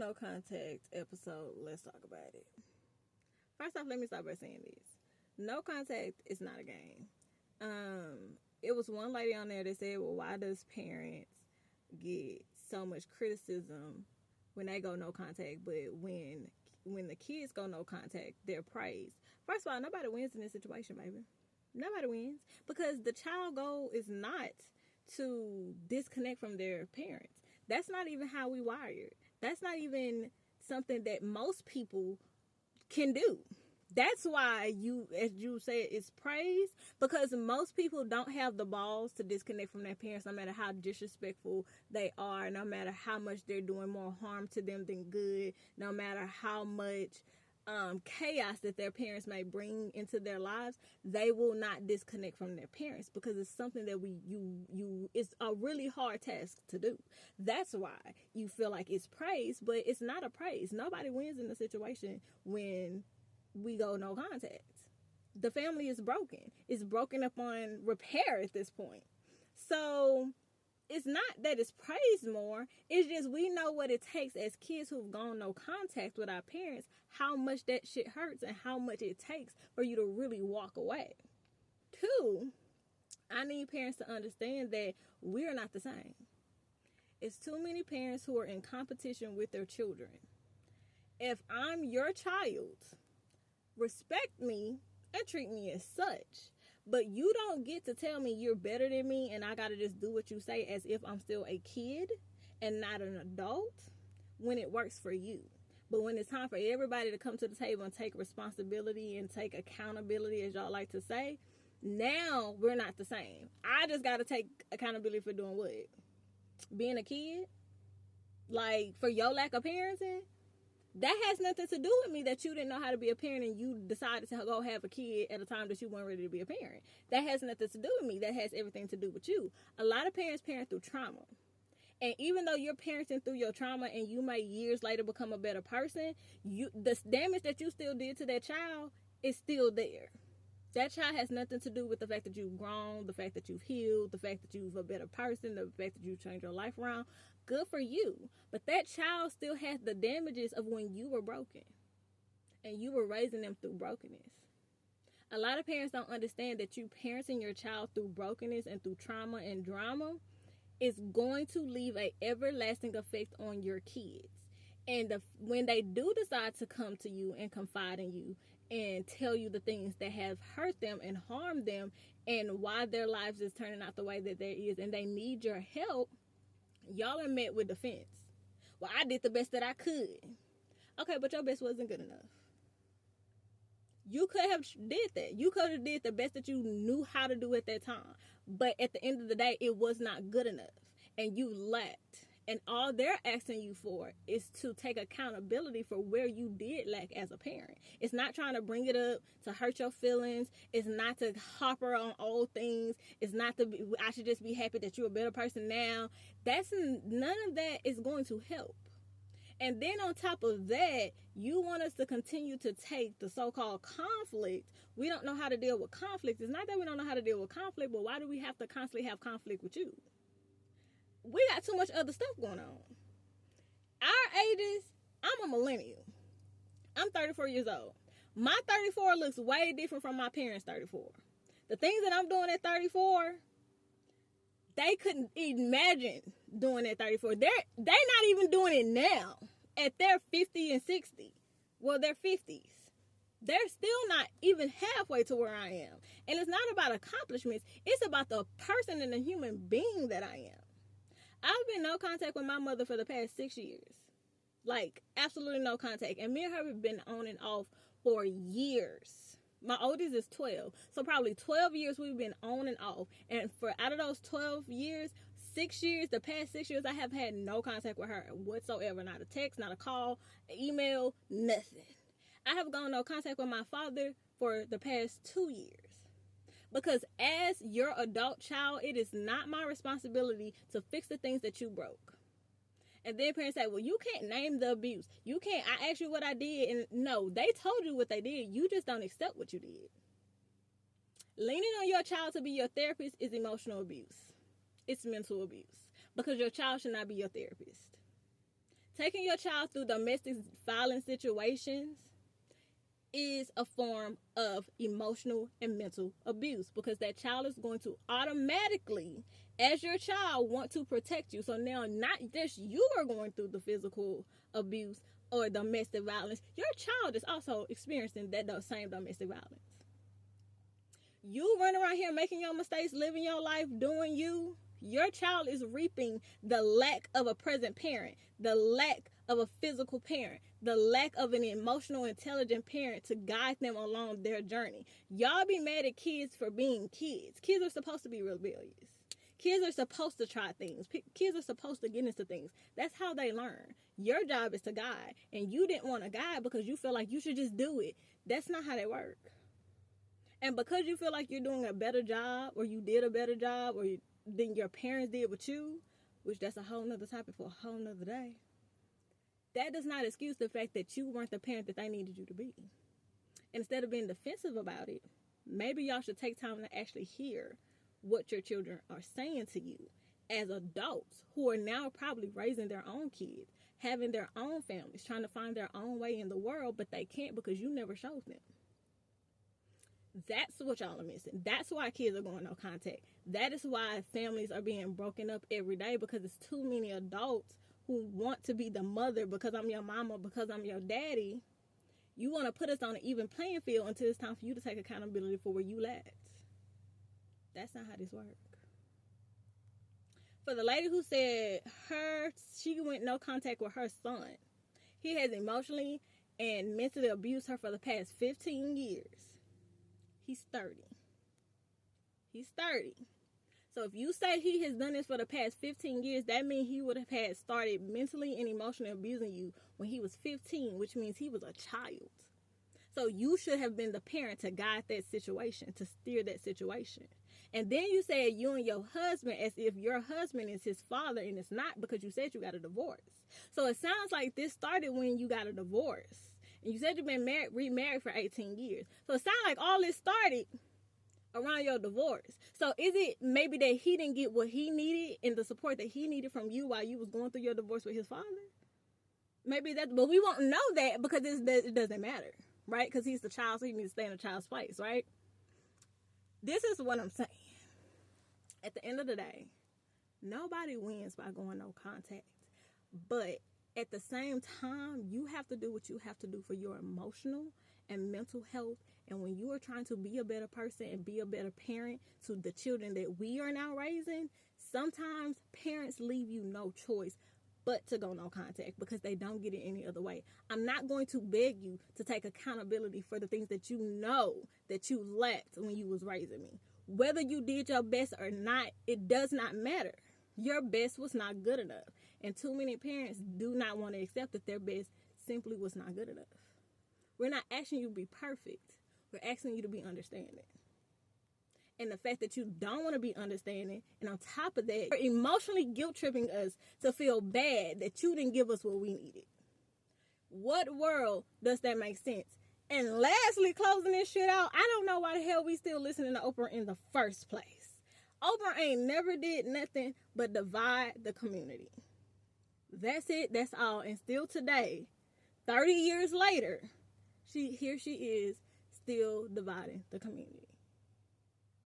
no contact episode, let's talk about it. First off, let me start by saying this. No contact is not a game. It was one lady on there that said, well, why does parents get so much criticism when they go no contact, but when the kids go no contact, they're praised? First of all, nobody wins in this situation, baby. Nobody wins, because the child goal is not to disconnect from their parents. That's not even how we wired. That's not even something that most people can do. That's why as you said, it's praise, because most people don't have the balls to disconnect from their parents, no matter how disrespectful they are, no matter how much they're doing more harm to them than good, no matter how much chaos that their parents may bring into their lives. They will not disconnect from their parents, because it's something that it's a really hard task to do. That's why you feel like it's praise, but it's not a praise. Nobody wins in the situation when we go no contact. The family is broken. It's broken upon repair at this point. So it's not that it's praised more. It's just we know what it takes as kids who've gone no contact with our parents, how much that shit hurts and how much it takes for you to really walk away. Two, I need parents to understand that we're not the same. It's too many parents who are in competition with their children. If I'm your child, respect me and treat me as such. But you don't get to tell me you're better than me and I got to just do what you say as if I'm still a kid and not an adult when it works for you. But when it's time for everybody to come to the table and take responsibility and take accountability, as y'all like to say, now we're not the same. I just got to take accountability for doing what? Being a kid? Like, for your lack of parenting? That has nothing to do with me that you didn't know how to be a parent and you decided to go have a kid at a time that you weren't ready to be a parent. That has nothing to do with me. That has everything to do with you. A lot of parents parent through trauma. And even though you're parenting through your trauma and you may years later become a better person, the damage that you still did to that child is still there. That child has nothing to do with the fact that you've grown, the fact that you've healed, the fact that you're a better person, the fact that you've changed your life around. Good for you. But that child still has the damages of when you were broken. And you were raising them through brokenness. A lot of parents don't understand that you parenting your child through brokenness and through trauma and drama is going to leave an everlasting effect on your kids. And when they do decide to come to you and confide in you and tell you the things that have hurt them and harmed them and why their lives is turning out the way that they is and they need your help, y'all are met with defense. Well, I did the best that I could. Okay, but your best wasn't good enough. You could have did that. You could have did the best that you knew how to do at that time. But at the end of the day, it was not good enough. And you lacked. And all they're asking you for is to take accountability for where you did lack as a parent. It's not trying to bring it up to hurt your feelings. It's not to hopper on old things. It's not to be, I should just be happy that you're a better person now. None of that is going to help. And then on top of that, you want us to continue to take the so-called conflict. We don't know how to deal with conflict. It's not that we don't know how to deal with conflict, but why do we have to constantly have conflict with you? We got too much other stuff going on. Our ages, I'm a millennial. I'm 34 years old. My 34 looks way different from my parents' 34. The things that I'm doing at 34, they couldn't imagine doing at 34. They're not even doing it now at their 50 and 60. Well, their 50s. They're still not even halfway to where I am. And it's not about accomplishments. It's about the person and the human being that I am. I've been no contact with my mother for the past 6 years. Like, absolutely no contact. And me and her have been on and off for years. My oldest is 12. So probably 12 years we've been on and off. And for out of those 12 years, 6 years, the past 6 years, I have had no contact with her whatsoever. Not a text, not a call, an email, nothing. I have gone no contact with my father for the past 2 years. Because as your adult child, it is not my responsibility to fix the things that you broke. And then parents say, well, you can't name the abuse. You can't. I asked you what I did. And no, they told you what they did. You just don't accept what you did. Leaning on your child to be your therapist is emotional abuse. It's mental abuse. Because your child should not be your therapist. Taking your child through domestic violence situations is a form of emotional and mental abuse, because that child is going to automatically, as your child, want to protect you. So now not just you are going through the physical abuse or domestic violence, your child is also experiencing that same domestic violence. You run around here making your mistakes, living your life, doing you. Your child is reaping the lack of a present parent, the lack of a physical parent, the lack of an emotional, intelligent parent to guide them along their journey. Y'all be mad at kids for being kids. Kids are supposed to be rebellious. Kids are supposed to try things. Kids are supposed to get into things. That's how they learn. Your job is to guide, and you didn't want to guide because you feel like you should just do it. That's not how they work. And because you feel like you're doing a better job, or you did a better job, than your parents did with you, which that's a whole nother topic for a whole nother day, that does not excuse the fact that you weren't the parent that they needed you to be. Instead of being defensive about it, maybe y'all should take time to actually hear what your children are saying to you as adults who are now probably raising their own kids, having their own families, trying to find their own way in the world, but they can't because you never showed them. That's what y'all are missing. That's why kids are going no contact. That is why families are being broken up every day, because it's too many adults who want to be the mother because I'm your mama, because I'm your daddy. You want to put us on an even playing field until it's time for you to take accountability for where you lacked. That's not how this works. For the lady who said she went no contact with her son, he has emotionally and mentally abused her for the past 15 years. He's 30. He's 30. So if you say he has done this for the past 15 years, that means he would have had started mentally and emotionally abusing you when he was 15, which means he was a child. So you should have been the parent to guide that situation, to steer that situation. And then you said you and your husband, as if your husband is his father, and it's not, because you said you got a divorce. So it sounds like this started when you got a divorce. And you said you've been remarried for 18 years. So it sounds like all this started around your divorce. So is it maybe that he didn't get what he needed and the support that he needed from you while you was going through your divorce with his father? Maybe that, but we won't know that because it doesn't matter, right? Because he's the child, so he needs to stay in the child's place, right? This is what I'm saying. At the end of the day, nobody wins by going no contact. But at the same time, you have to do what you have to do for your emotional and mental health. And when you are trying to be a better person and be a better parent to the children that we are now raising, sometimes parents leave you no choice but to go no contact because they don't get it any other way. I'm not going to beg you to take accountability for the things that you know that you lacked when you was raising me. Whether you did your best or not, it does not matter. Your best was not good enough. And too many parents do not want to accept that their best simply was not good enough. We're not asking you to be perfect. We're asking you to be understanding. And the fact that you don't want to be understanding, and on top of that, you're emotionally guilt-tripping us to feel bad that you didn't give us what we needed. What world does that make sense? And lastly, closing this shit out, I don't know why the hell we still listening to Oprah in the first place. Oprah ain't never did nothing but divide the community. That's it. That's all. And still today, 30 years later, she is still dividing the community.